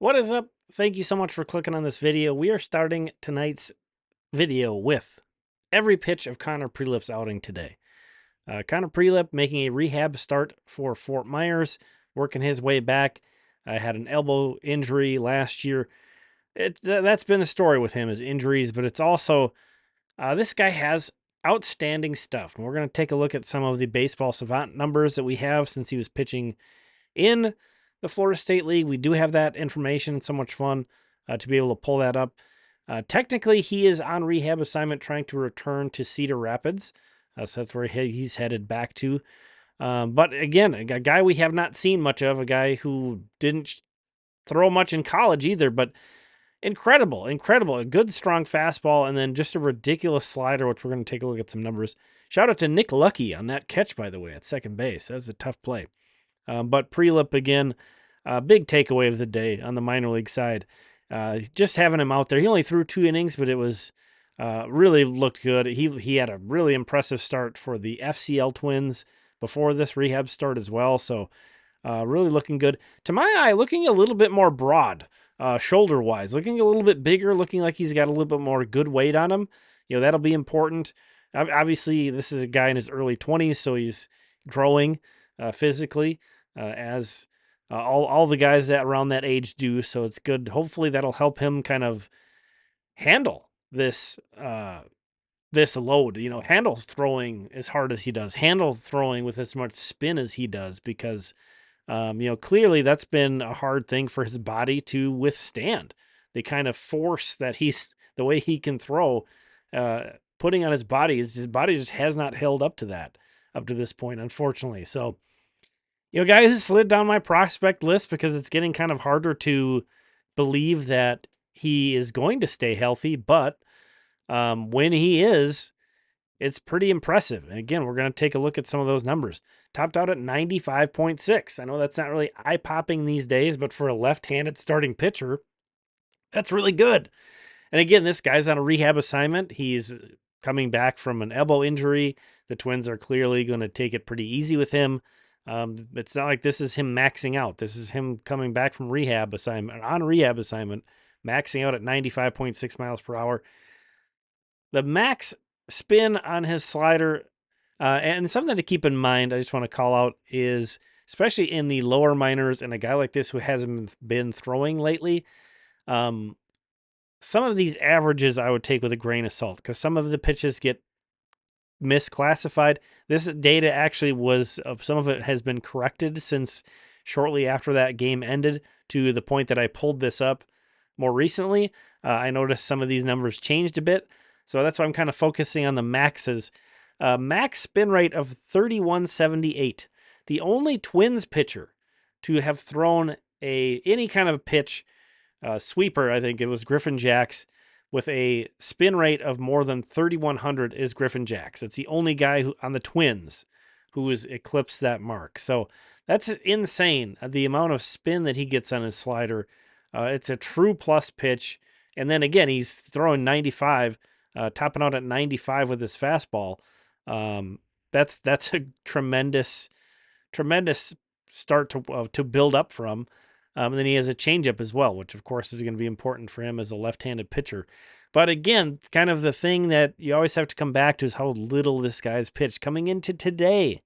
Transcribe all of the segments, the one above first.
What is up? Thank you so much for clicking on this video. We are starting tonight's video with every pitch of Connor Prielipp's outing today. Connor Prielipp making a rehab start for Fort Myers, working his way back. I had an elbow injury last year. That's been the story with him, is injuries, but it's also this guy has outstanding stuff. And we're going to take a look at some of the baseball savant numbers that we have since he was pitching in the Florida State League. We do have that information. It's so much fun to be able to pull that up. Technically, he is on rehab assignment trying to return to Cedar Rapids. So that's where he's headed back to. But again, a guy we have not seen much of, a guy who didn't throw much in college either, but incredible. A good, strong fastball, and then just a ridiculous slider, which we're going to take a look at some numbers. Shout out to Nick Lucky on that catch, by the way, at second base. That was a tough play. But Prielipp, again, big takeaway of the day on the minor league side. Just having him out there. He only threw 2 innings, but it was really looked good. He had a really impressive start for the FCL Twins before this rehab start as well. So really looking good. To my eye, looking a little bit more broad, shoulder-wise. Looking a little bit bigger, looking like he's got a little bit more good weight on him. That'll be important. Obviously, this is a guy in his early 20s, so he's growing physically, as all the guys that around that age do. So it's good. Hopefully that'll help him kind of handle this this load. Handle throwing as hard as he does. Handle throwing with as much spin as he does, because clearly that's been a hard thing for his body to withstand. The kind of force that the way he can throw, putting on his body just has not held up to that up to this point, unfortunately. So, guy who slid down my prospect list because it's getting kind of harder to believe that he is going to stay healthy. But when he is, it's pretty impressive. And again, we're going to take a look at some of those numbers. Topped out at 95.6. I know that's not really eye-popping these days, but for a left-handed starting pitcher, that's really good. And again, this guy's on a rehab assignment. He's coming back from an elbow injury. The Twins are clearly going to take it pretty easy with him. It's not like this is him maxing out. This is him coming back from rehab assignment, maxing out at 95.6 miles per hour. The max spin on his slider, and something to keep in mind, I just want to call out, is especially in the lower minors and a guy like this who hasn't been throwing lately, some of these averages I would take with a grain of salt, because some of the pitches get misclassified. This data actually some of it has been corrected since shortly after that game ended, to the point that I pulled this up more recently. I noticed some of these numbers changed a bit. So that's why I'm kind of focusing on the maxes. Max spin rate of 3178. The only Twins pitcher to have thrown any kind of pitch, sweeper, I think it was Griffin Jax, with a spin rate of more than 3,100 is Griffin Jax. It's the only guy on the Twins who has eclipsed that mark. So that's insane, the amount of spin that he gets on his slider. It's a true plus pitch. And then again, he's throwing 95, topping out at 95 with his fastball. That's a tremendous start to build up from. And then he has a changeup as well, which of course is going to be important for him as a left-handed pitcher. But again, it's kind of the thing that you always have to come back to, is how little this guy's pitched. Coming into today,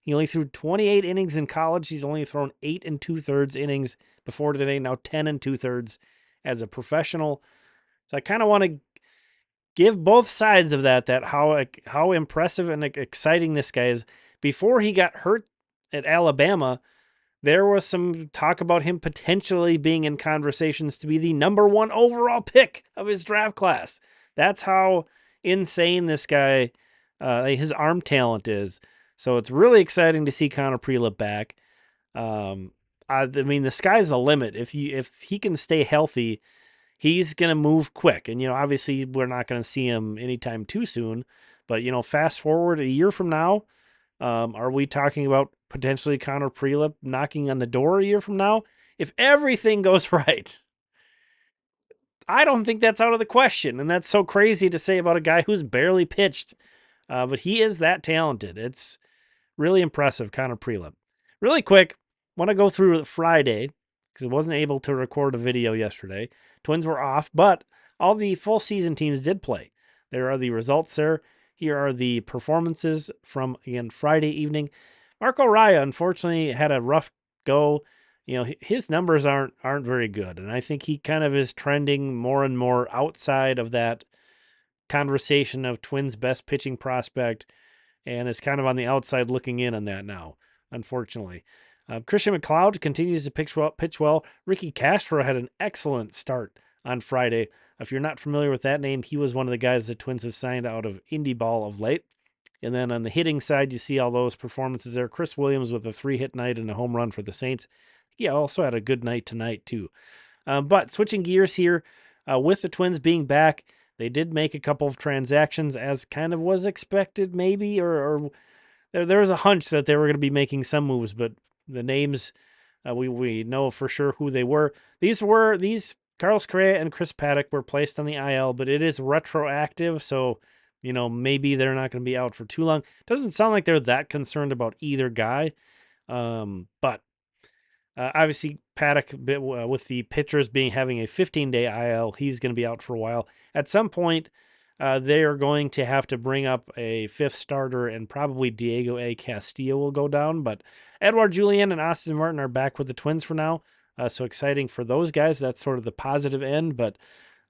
he only threw 28 innings in college. He's only thrown 8 2/3 innings before today, now 10 2/3 as a professional. So I kind of want to give both sides of that how impressive and exciting this guy is. Before he got hurt at Alabama, there was some talk about him potentially being in conversations to be the #1 overall pick of his draft class. That's how insane this guy, his arm talent is. So it's really exciting to see Connor Prielipp back. I mean, the sky's the limit. If he can stay healthy, he's going to move quick. And, obviously we're not going to see him anytime too soon. But, fast forward a year from now, are we talking about potentially Connor Prielipp knocking on the door a year from now? If everything goes right, I don't think that's out of the question. And that's so crazy to say about a guy who's barely pitched. But he is that talented. It's really impressive, Connor Prielipp. Really quick, want to go through Friday. because I wasn't able to record a video yesterday. Twins were off, but all the full season teams did play. There are the results there. Here are the performances from, again, Friday evening. Marco Raya, unfortunately, had a rough go. His numbers aren't very good, and I think he kind of is trending more and more outside of that conversation of Twins' best pitching prospect, and is kind of on the outside looking in on that now, unfortunately. Christian McLeod continues to pitch well. Ricky Castro had an excellent start on Friday. If you're not familiar with that name, he was one of the guys the Twins have signed out of Indy Ball of late. And then on the hitting side, you see all those performances there. Chris Williams with a 3-hit night and a home run for the Saints. He also had a good night tonight, too. But switching gears here, with the Twins being back, they did make a couple of transactions as kind of was expected, maybe, or there was a hunch that they were going to be making some moves, but the names, we know for sure who they were. These Carlos Correa and Chris Paddock were placed on the IL, but it is retroactive, so maybe they're not going to be out for too long. Doesn't sound like they're that concerned about either guy, but obviously Paddock, with the pitchers having a 15-day IL, he's going to be out for a while. At some point, they are going to have to bring up a fifth starter, and probably Diego A. Castillo will go down. But Edouard Julien and Austin Martin are back with the Twins for now. So exciting for those guys. That's sort of the positive end. But,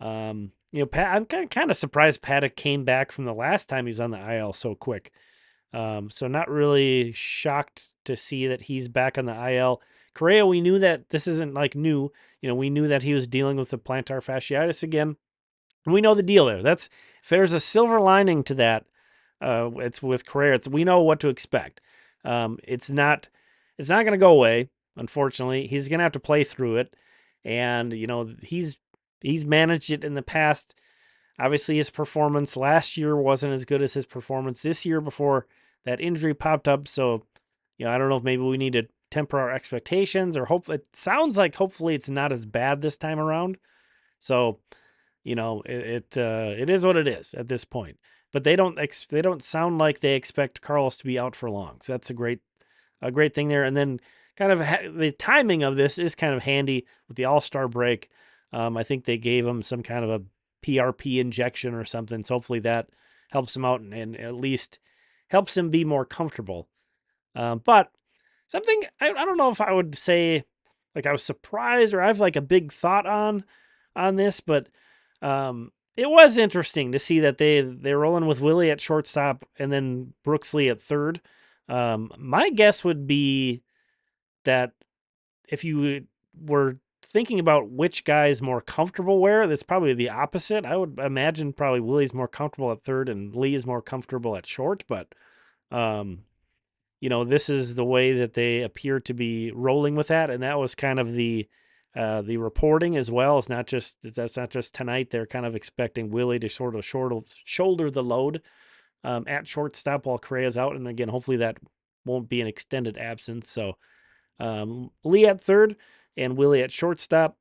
I'm kind of surprised Paddock came back from the last time he was on the IL so quick. So not really shocked to see that he's back on the IL. Correa, we knew that this isn't like new. We knew that he was dealing with the plantar fasciitis again. We know the deal there. If there's a silver lining to that, it's with Correa. We know what to expect. It's not going to go away. Unfortunately, he's going to have to play through it, and he's managed it in the past. Obviously, his performance last year wasn't as good as his performance this year before that injury popped up. So, I don't know if maybe we need to temper our expectations, or hope. It sounds like hopefully it's not as bad this time around. So, it is what it is at this point. But they don't sound like they expect Carlos to be out for long. So that's a great thing there. And then kind of the timing of this is kind of handy with the All-Star break. I think they gave him some kind of a PRP injection or something. So hopefully that helps him out and at least helps him be more comfortable. But something I don't know if I would say like I was surprised or I have like a big thought on this, but it was interesting to see that they're rolling with Willie at shortstop and then Brooks Lee at third. My guess would be that if you were thinking about which guy is more comfortable where, that's probably the opposite. I would imagine probably Willie's more comfortable at third and Lee is more comfortable at short, but this is the way that they appear to be rolling with that, and that was kind of the reporting as well. That's not just tonight. They're kind of expecting Willie to sort of shoulder the load at shortstop while Correa's out, and again, hopefully that won't be an extended absence. So Lee at third and Willie at shortstop.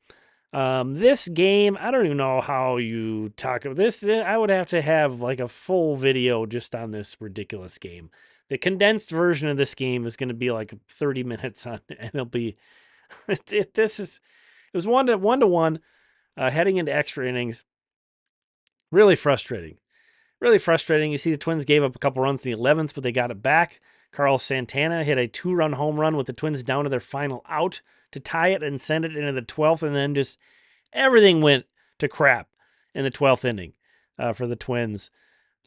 This game, I don't even know how you talk about this. I would have to have like a full video just on this ridiculous game. The condensed version of this game is going to be like 30 minutes on MLB. It was 1-1, heading into extra innings. Really frustrating. You see the Twins gave up a couple runs in the 11th, but they got it back. Carlos Santana hit a 2-run home run with the Twins down to their final out to tie it and send it into the 12th, and then just everything went to crap in the 12th inning for the Twins.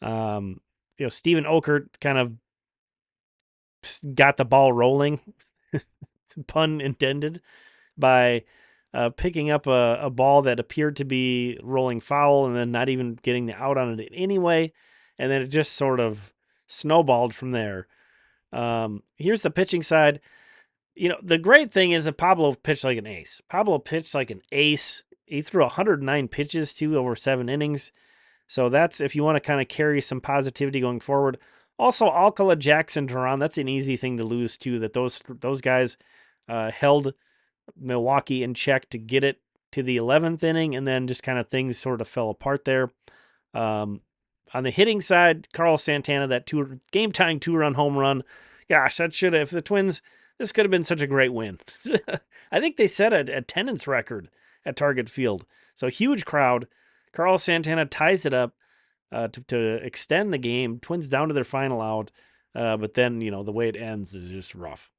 Steven Okert kind of got the ball rolling, pun intended, by picking up a ball that appeared to be rolling foul and then not even getting the out on it anyway. And then it just sort of snowballed from there. Here's the pitching side. The great thing is that Pablo pitched like an ace. He threw 109 pitches too over 7 innings. So that's if you want to kind of carry some positivity going forward. Also, Alcala, Jackson, Duran, that's an easy thing to lose too. That those guys held Milwaukee in check to get it to the 11th inning, and then just kind of things sort of fell apart there. On the hitting side, Carlos Santana, that game-tying 2-run home run. Gosh, that should have, if the Twins this could have been such a great win. I think they set an attendance record at Target Field. So huge crowd. Carlos Santana ties it up to extend the game. Twins down to their final out. But then, the way it ends is just rough.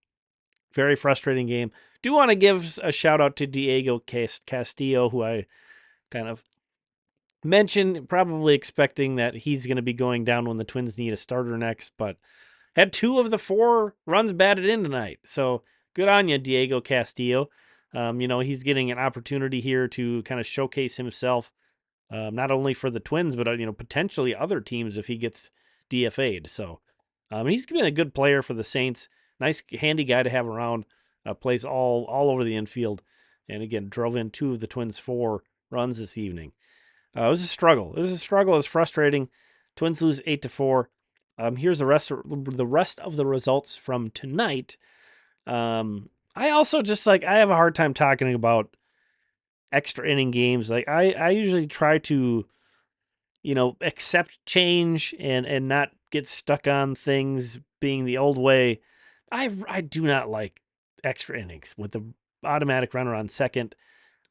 Very frustrating game. Do want to give a shout out to Diego Castillo, who I kind of mentioned, probably expecting that he's going to be going down when the Twins need a starter next, but had 2 of the 4 runs batted in tonight. So good on you, Diego Castillo. He's getting an opportunity here to kind of showcase himself, not only for the Twins, but, potentially other teams if he gets DFA'd. So he's been a good player for the Saints. Nice, handy guy to have around. Plays all over the infield. And again, drove in 2 of the Twins' 4 runs this evening. It was a struggle. It was frustrating. Twins lose 8-4. Here's the rest of the results from tonight. I also just I have a hard time talking about extra inning games. I usually try to, accept change and not get stuck on things being the old way. I do not like extra innings with the automatic runner on second.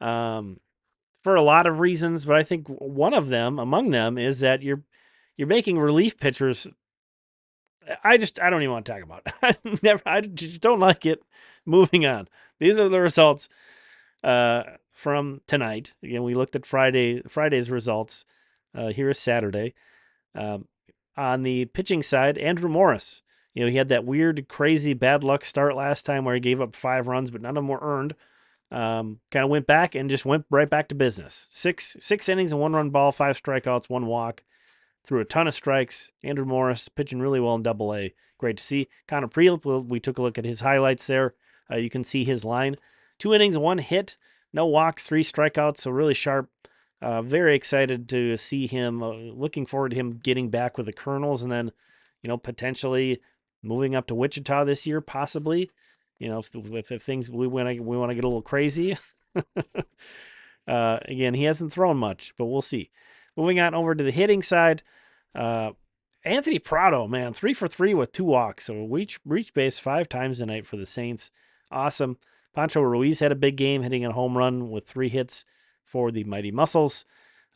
For a lot of reasons, but I think one of them, among them, is that you're making relief pitchers. I don't even want to talk about it. I just don't like it. Moving on. These are the results from tonight. Again, we looked at Friday's results. Here is Saturday. On the pitching side, Andrew Morris. He had that weird, crazy, bad luck start last time where he gave up 5 runs, but none of them were earned. Kind of went back and just went right back to business. Six innings and 1 run ball, 5 strikeouts, 1 walk. Threw a ton of strikes. Andrew Morris pitching really well in Double-A. Great to see. Connor Prielipp, we took a look at his highlights there. You can see his line. 2 innings, 1 hit, no walks, 3 strikeouts, so really sharp. Very excited to see him. Looking forward to him getting back with the Colonels and then, potentially moving up to Wichita this year, possibly. If things we want to get a little crazy. Again, he hasn't thrown much, but we'll see. Moving on over to the hitting side, Anthony Prado, man, 3 for 3 with 2 walks. So reached base 5 times tonight for the Saints. Awesome. Pancho Ruiz had a big game, hitting a home run with 3 hits for the Mighty Mussels.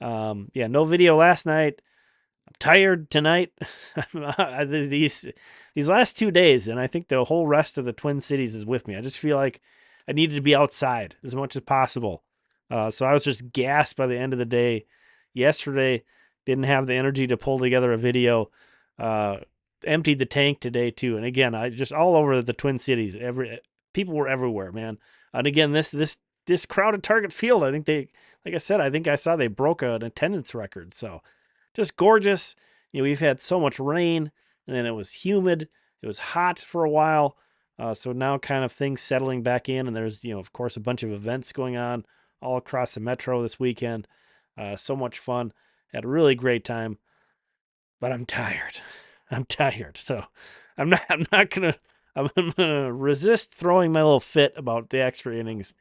No video last night. I'm tired tonight. These last 2 days, and I think the whole rest of the Twin Cities is with me. I just feel like I needed to be outside as much as possible. So I was just gassed by the end of the day. Yesterday, didn't have the energy to pull together a video. Emptied the tank today too. And again, I just all over the Twin Cities. People were everywhere, man. And again, this crowded Target Field, I think I think I saw they broke an attendance record. So just gorgeous. We've had so much rain, and then it was humid. It was hot for a while. So now kind of things settling back in, and there's, of course, a bunch of events going on all across the metro this weekend. So much fun. Had a really great time, but I'm tired. So I'm gonna resist throwing my little fit about the extra innings.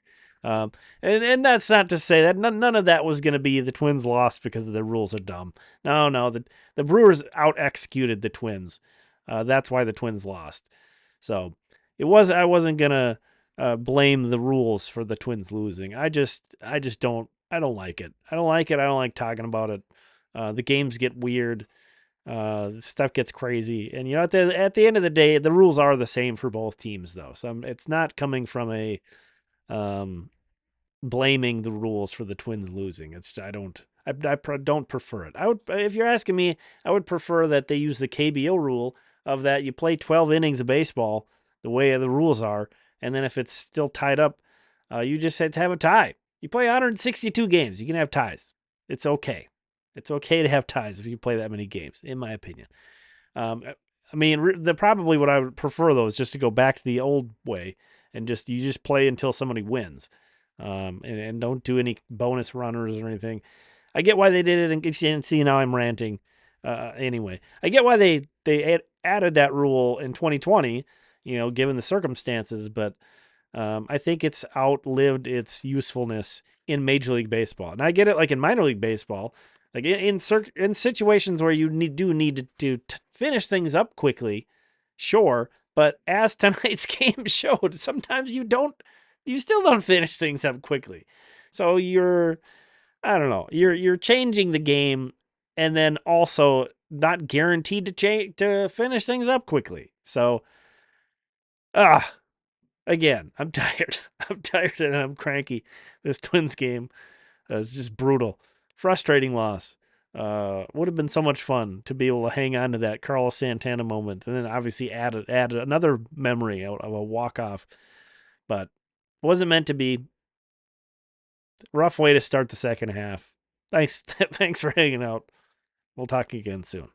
And that's not to say that none of that was going to be the Twins lost because the rules are dumb. No, the Brewers out executed the Twins. That's why the Twins lost. So I wasn't gonna blame the rules for the Twins losing. I don't like it. I don't like it. I don't like talking about it. The games get weird. Stuff gets crazy, and at the end of the day, the rules are the same for both teams, though. So it's not coming from a blaming the rules for the Twins losing. I don't prefer it. If you're asking me, I would prefer that they use the KBO rule of that you play 12 innings of baseball the way the rules are, and then if it's still tied up, you just have to have a tie. You play 162 games, you can have ties. It's okay. It's okay to have ties if you play that many games, in my opinion. Probably what I would prefer, though, is just to go back to the old way and you just play until somebody wins, and don't do any bonus runners or anything. I get why they did it, and see, now I'm ranting. Anyway, I get why they added that rule in 2020, given the circumstances, but I think it's outlived its usefulness in Major League Baseball. And I get it, like in minor league baseball, like in situations where you need to finish things up quickly, sure, But as tonight's game showed, sometimes you still don't finish things up quickly. So I don't know, you're changing the game, and then also not guaranteed to finish things up quickly. So, again, I'm tired. I'm tired and I'm cranky. This Twins game is just brutal, frustrating loss. Would have been so much fun to be able to hang on to that Carlos Santana moment, and then obviously add another memory out of a walk off, but wasn't meant to be. Rough way to start the second half. Thanks, thanks for hanging out. We'll talk again soon.